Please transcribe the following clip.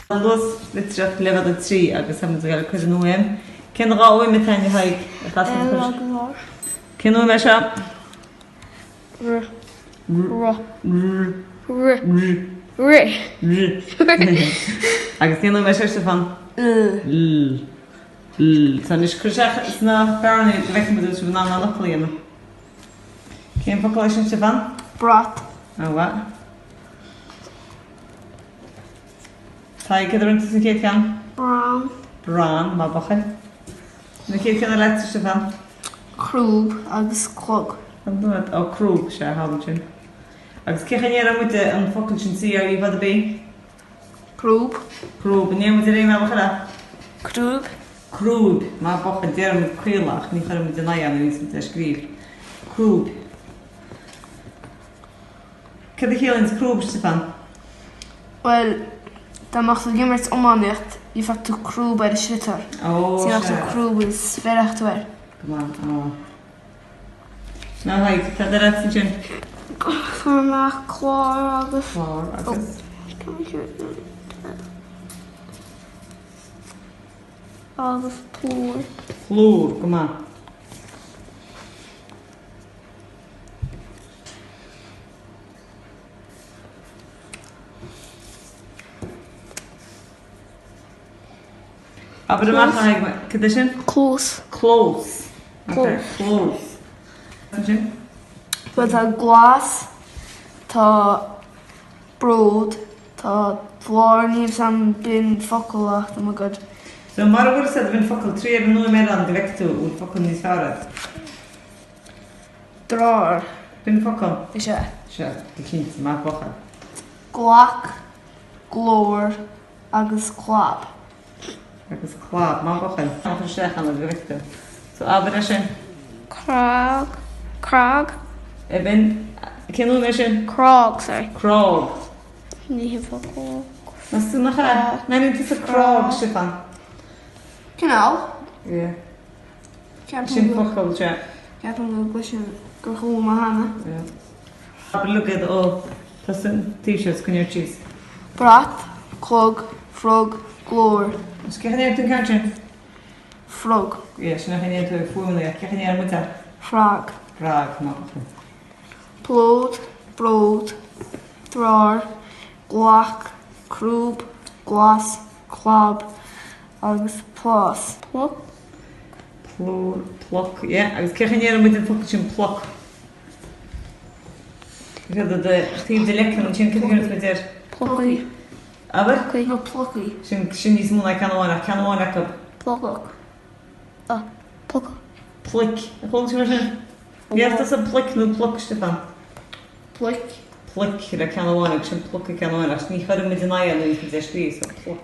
Luas Litreach Leibhéal 3 agus ha gael chuir an uaim. Cén rá uaim taine haig a chasna chuir? Cén uaim seo? Agus cén uaim seo Stefan? Tá nis chuiseach is na fearna bheicimidú sin ná na lochlaíonna. Cén focal sin Stefan? Brat. Wa. Tá ag idir rinta san céad ceann? Brown. Brán, má bachal. Na céad ceann a leitr Stefan? Crúb agus clog. An dúad ó crúb sé hábhail sin. Agus céchan éar muide an focal sin iarraidh fad a bé? Crúb. Crúb, an éar muide ré má bachal? Crúb. Crúb, má bachal déar mu chuileach, ní chuir muide na an níos muide scríb. Crúb. Cad a chéalainn crúb Stefan? Wel, da machst du gimmert amháin I fat tú crúb ar a slitar. Ó, Síach tú crúb is ferach tú ar. Come on, Na haig, cad a reit sin? Chumach clár agus. Clár agus? Agus plúr. Plúr, come on. Aber amach haig, cad a sin? Close. Close. Okay, close. Sin? Well, tá glas, tá bród, tá flár níos am bin fhocal acht, oh my god. So mar a bhfuil sa bhín focal trí ar nua méad an directú ún focal níos fearad. Drár. Bin focal? I sé. Se, di cínt, má focal. Glach, glór, agus clab. Agus clab, má focal. Má focal seach an a directú. So aber a sin? Crag. Crag? Eben, cén nua sin? Crag, sorry. Crog. Ní hí fhocal. Mas tú nach a? Na nín tú sa crog, Stefan? Cynál? Ie. Sin focal, se. Ceapan go gluisin gur chwm ma hana. Ie. Aber lugad ó, tá sin t-shirts cynni'r cheese. Brat, clog, frog, glór. Os cechan éir tún cáin? Frog. Ie, sin nach chan éir tú fuaimna, cechan éir muta? Frag. Breacadh, má focal. Plód, bród, drár, glach, crúb, glas, clab, agus plás. Plug? Plúr, ploc, ie, agus cechan éir muta focal sin ploc. Gada de chtíb de lechan an sin cyn gyrwyd with dir. Plucky. Aber? No, plucky. Sin níos múna canháin acab. Plugach. Ah, plug. Plic. A chol sin sin? Iarraidh tas a plic nó ploc Stefan? Plic. Plic ar a canháin ag sin ploc a canháin ach ní chuir muid an aia nó is scríos a ploc.